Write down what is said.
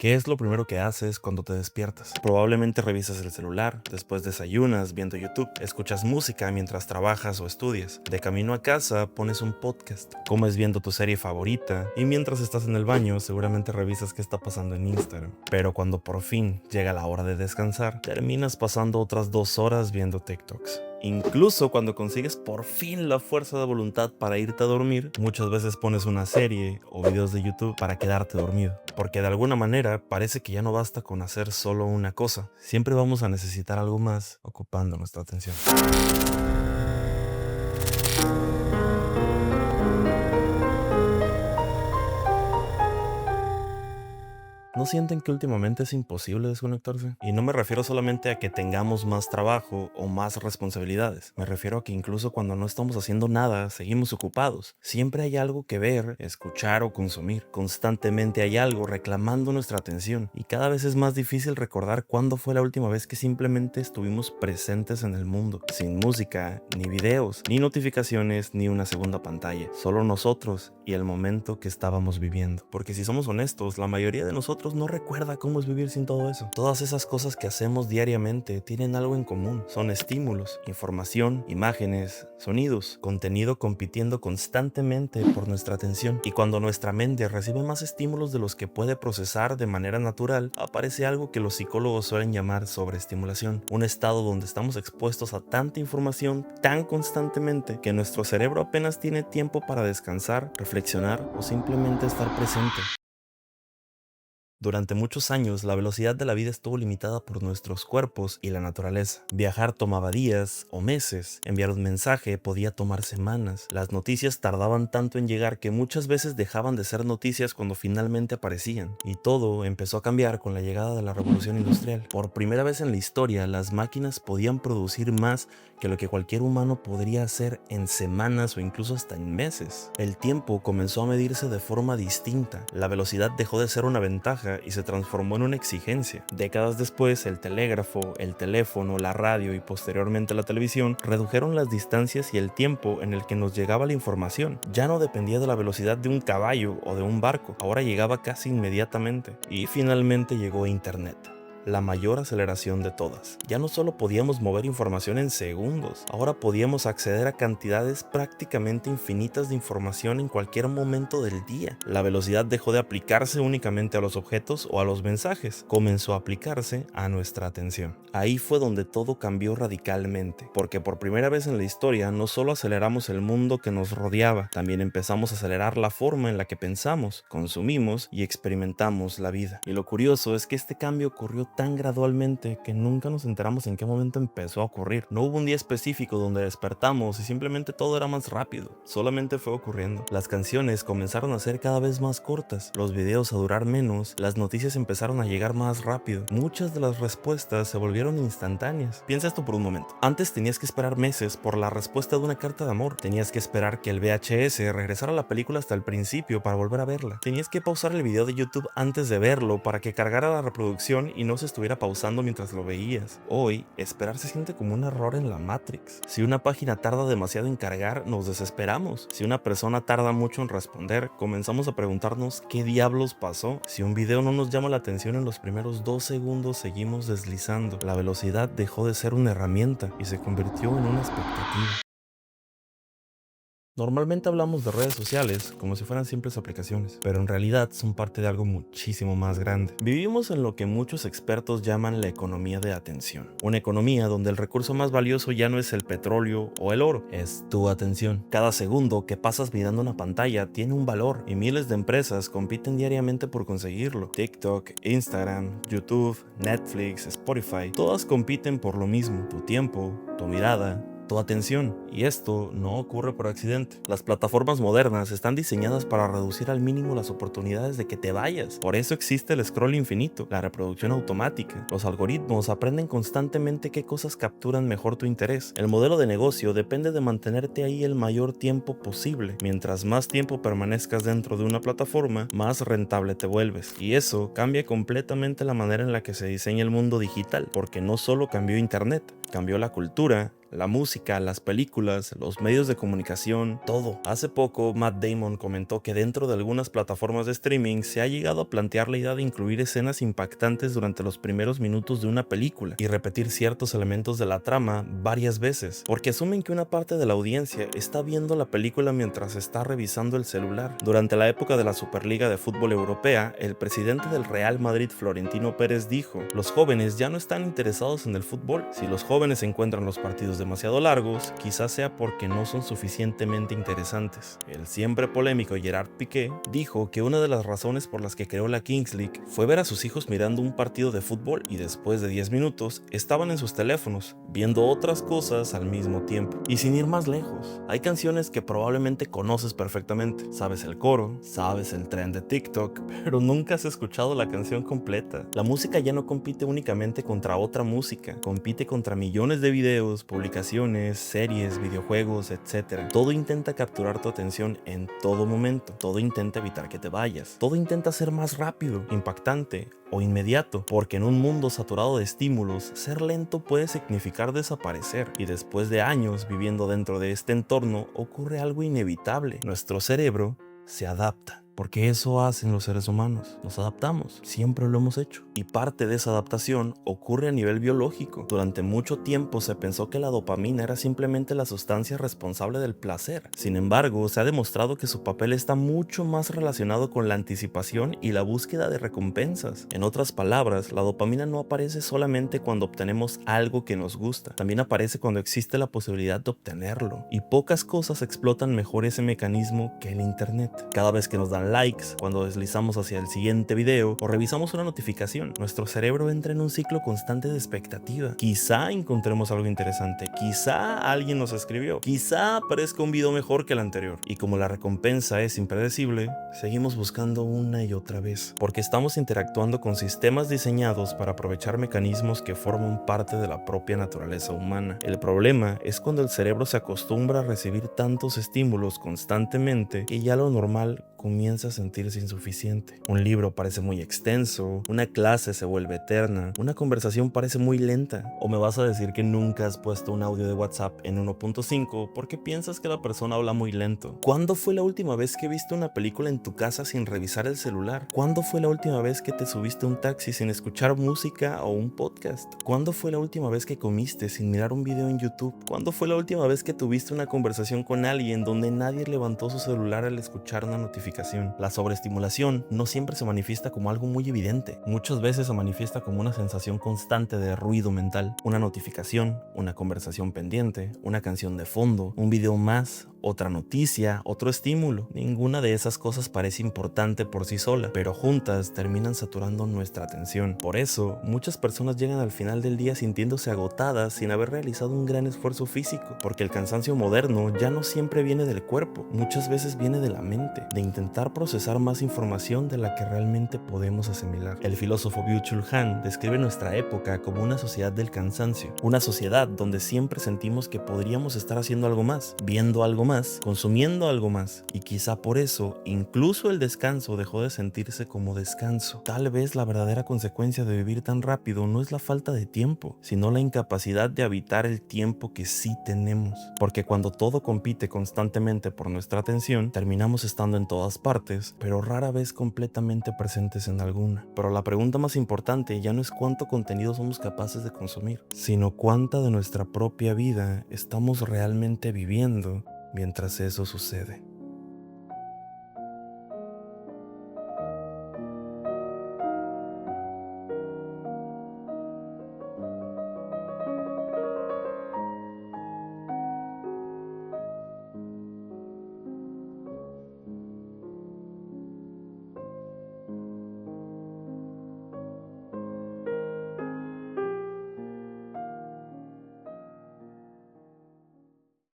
¿Qué es lo primero que haces cuando te despiertas? Probablemente revisas el celular, después desayunas viendo YouTube, escuchas música mientras trabajas o estudias, de camino a casa pones un podcast, comes viendo tu serie favorita y mientras estás en el baño seguramente revisas qué está pasando en Instagram. Pero cuando por fin llega la hora de descansar, terminas pasando otras 2 horas viendo TikToks. Incluso cuando consigues por fin la fuerza de voluntad para irte a dormir, muchas veces pones una serie o videos de YouTube para quedarte dormido. Porque de alguna manera parece que ya no basta con hacer solo una cosa. Siempre vamos a necesitar algo más ocupando nuestra atención. ¿No sienten que últimamente es imposible desconectarse? Y no me refiero solamente a que tengamos más trabajo o más responsabilidades. Me refiero a que incluso cuando no estamos haciendo nada, seguimos ocupados. Siempre hay algo que ver, escuchar o consumir. Constantemente hay algo reclamando nuestra atención. Y cada vez es más difícil recordar cuándo fue la última vez que simplemente estuvimos presentes en el mundo. Sin música, ni videos, ni notificaciones, ni una segunda pantalla. Solo nosotros y el momento que estábamos viviendo. Porque si somos honestos, la mayoría de nosotros no recuerda cómo es vivir sin todo eso. Todas esas cosas que hacemos diariamente tienen algo en común. Son estímulos, información, imágenes, sonidos, contenido compitiendo constantemente por nuestra atención. Y cuando nuestra mente recibe más estímulos de los que puede procesar de manera natural, aparece algo que los psicólogos suelen llamar sobreestimulación. Un estado donde estamos expuestos a tanta información tan constantemente que nuestro cerebro apenas tiene tiempo para descansar, reflexionar o simplemente estar presente. Durante muchos años, la velocidad de la vida estuvo limitada por nuestros cuerpos y la naturaleza. Viajar tomaba días o meses, enviar un mensaje podía tomar semanas. Las noticias tardaban tanto en llegar que muchas veces dejaban de ser noticias cuando finalmente aparecían. Y todo empezó a cambiar con la llegada de la revolución industrial. Por primera vez en la historia, las máquinas podían producir más que lo que cualquier humano podría hacer en semanas o incluso hasta en meses. El tiempo comenzó a medirse de forma distinta. La velocidad dejó de ser una ventaja y se transformó en una exigencia. Décadas después, el telégrafo, el teléfono, la radio y posteriormente la televisión redujeron las distancias y el tiempo en el que nos llegaba la información. Ya no dependía de la velocidad de un caballo o de un barco, ahora llegaba casi inmediatamente. Y finalmente llegó Internet, la mayor aceleración de todas. Ya no solo podíamos mover información en segundos, ahora podíamos acceder a cantidades prácticamente infinitas de información en cualquier momento del día. La velocidad dejó de aplicarse únicamente a los objetos o a los mensajes, comenzó a aplicarse a nuestra atención. Ahí fue donde todo cambió radicalmente, porque por primera vez en la historia no solo aceleramos el mundo que nos rodeaba, también empezamos a acelerar la forma en la que pensamos, consumimos y experimentamos la vida. Y lo curioso es que este cambio ocurrió tan gradualmente que nunca nos enteramos en qué momento empezó a ocurrir. No hubo un día específico donde despertamos y simplemente todo era más rápido, solamente fue ocurriendo. Las canciones comenzaron a ser cada vez más cortas, los videos a durar menos, las noticias empezaron a llegar más rápido. Muchas de las respuestas se volvieron instantáneas. Piensa esto por un momento. Antes tenías que esperar meses por la respuesta de una carta de amor. Tenías que esperar que el VHS regresara a la película hasta el principio para volver a verla. Tenías que pausar el video de YouTube antes de verlo para que cargara la reproducción y no se estuviera pausando mientras lo veías. Hoy, esperar se siente como un error en la Matrix. Si una página tarda demasiado en cargar, nos desesperamos. Si una persona tarda mucho en responder, comenzamos a preguntarnos qué diablos pasó. Si un video no nos llama la atención en los primeros 2 segundos, seguimos deslizando. La velocidad dejó de ser una herramienta y se convirtió en una expectativa. Normalmente hablamos de redes sociales como si fueran simples aplicaciones, pero en realidad son parte de algo muchísimo más grande. Vivimos en lo que muchos expertos llaman la economía de atención. Una economía donde el recurso más valioso ya no es el petróleo o el oro, es tu atención. Cada segundo que pasas mirando una pantalla tiene un valor y miles de empresas compiten diariamente por conseguirlo. TikTok, Instagram, YouTube, Netflix, Spotify, todas compiten por lo mismo: tu tiempo, tu mirada, tu atención. Y esto no ocurre por accidente. Las plataformas modernas están diseñadas para reducir al mínimo las oportunidades de que te vayas. Por eso existe el scroll infinito, la reproducción automática. Los algoritmos aprenden constantemente qué cosas capturan mejor tu interés. El modelo de negocio depende de mantenerte ahí el mayor tiempo posible. Mientras más tiempo permanezcas dentro de una plataforma, más rentable te vuelves. Y eso cambia completamente la manera en la que se diseña el mundo digital, porque no solo cambió Internet, cambió la cultura, la música, las películas, los medios de comunicación, todo. Hace poco, Matt Damon comentó que dentro de algunas plataformas de streaming se ha llegado a plantear la idea de incluir escenas impactantes durante los primeros minutos de una película y repetir ciertos elementos de la trama varias veces, porque asumen que una parte de la audiencia está viendo la película mientras está revisando el celular. Durante la época de la Superliga de Fútbol Europea, el presidente del Real Madrid, Florentino Pérez, dijo: "Los jóvenes ya no están interesados en el fútbol. Si los jóvenes encuentran los partidos demasiado largos, quizás sea porque no son suficientemente interesantes". El siempre polémico Gerard Piqué dijo que una de las razones por las que creó la Kings League fue ver a sus hijos mirando un partido de fútbol y después de 10 minutos estaban en sus teléfonos, viendo otras cosas al mismo tiempo. Y sin ir más lejos, hay canciones que probablemente conoces perfectamente. Sabes el coro, sabes el trend de TikTok, pero nunca has escuchado la canción completa. La música ya no compite únicamente contra otra música, compite contra millones de videos, publicaciones, series, videojuegos, etc. Todo intenta capturar tu atención en todo momento, todo intenta evitar que te vayas, todo intenta ser más rápido, impactante o inmediato, porque en un mundo saturado de estímulos, ser lento puede significar desaparecer, y después de años viviendo dentro de este entorno ocurre algo inevitable: nuestro cerebro se adapta. Porque eso hacen los seres humanos, nos adaptamos, siempre lo hemos hecho. Y parte de esa adaptación ocurre a nivel biológico. Durante mucho tiempo se pensó que la dopamina era simplemente la sustancia responsable del placer. Sin embargo, se ha demostrado que su papel está mucho más relacionado con la anticipación y la búsqueda de recompensas. En otras palabras, la dopamina no aparece solamente cuando obtenemos algo que nos gusta, también aparece cuando existe la posibilidad de obtenerlo. Y pocas cosas explotan mejor ese mecanismo que el internet. Cada vez que nos dan likes, cuando deslizamos hacia el siguiente video o revisamos una notificación, nuestro cerebro entra en un ciclo constante de expectativa. Quizá encontremos algo interesante, quizá alguien nos escribió, quizá aparezca un video mejor que el anterior. Y como la recompensa es impredecible, seguimos buscando una y otra vez, porque estamos interactuando con sistemas diseñados para aprovechar mecanismos que forman parte de la propia naturaleza humana. El problema es cuando el cerebro se acostumbra a recibir tantos estímulos constantemente que ya lo normal comienza a sentirse insuficiente. Un libro parece muy extenso, una clase se vuelve eterna, una conversación parece muy lenta. O me vas a decir que nunca has puesto un audio de WhatsApp en 1.5 porque piensas que la persona habla muy lento. ¿Cuándo fue la última vez que viste una película en tu casa sin revisar el celular? ¿Cuándo fue la última vez que te subiste a un taxi sin escuchar música o un podcast? ¿Cuándo fue la última vez que comiste sin mirar un video en YouTube? ¿Cuándo fue la última vez que tuviste una conversación con alguien donde nadie levantó su celular al escuchar una notificación? La sobreestimulación no siempre se manifiesta como algo muy evidente. Muchas veces se manifiesta como una sensación constante de ruido mental. Una notificación, una conversación pendiente, una canción de fondo, un video más, otra noticia, otro estímulo. Ninguna de esas cosas parece importante por sí sola, pero juntas terminan saturando nuestra atención. Por eso, muchas personas llegan al final del día sintiéndose agotadas sin haber realizado un gran esfuerzo físico, porque el cansancio moderno ya no siempre viene del cuerpo, muchas veces viene de la mente, de intentar procesar más información de la que realmente podemos asimilar. El filósofo Byung-Chul Han describe nuestra época como una sociedad del cansancio, una sociedad donde siempre sentimos que podríamos estar haciendo algo más, viendo algo más, consumiendo algo más, y quizá por eso incluso el descanso dejó de sentirse como descanso. Tal vez la verdadera consecuencia de vivir tan rápido no es la falta de tiempo, sino la incapacidad de habitar el tiempo que sí tenemos, porque cuando todo compite constantemente por nuestra atención, terminamos estando en todas partes, pero rara vez completamente presentes en alguna. Pero la pregunta más importante ya no es cuánto contenido somos capaces de consumir, sino cuánta de nuestra propia vida estamos realmente viviendo mientras eso sucede.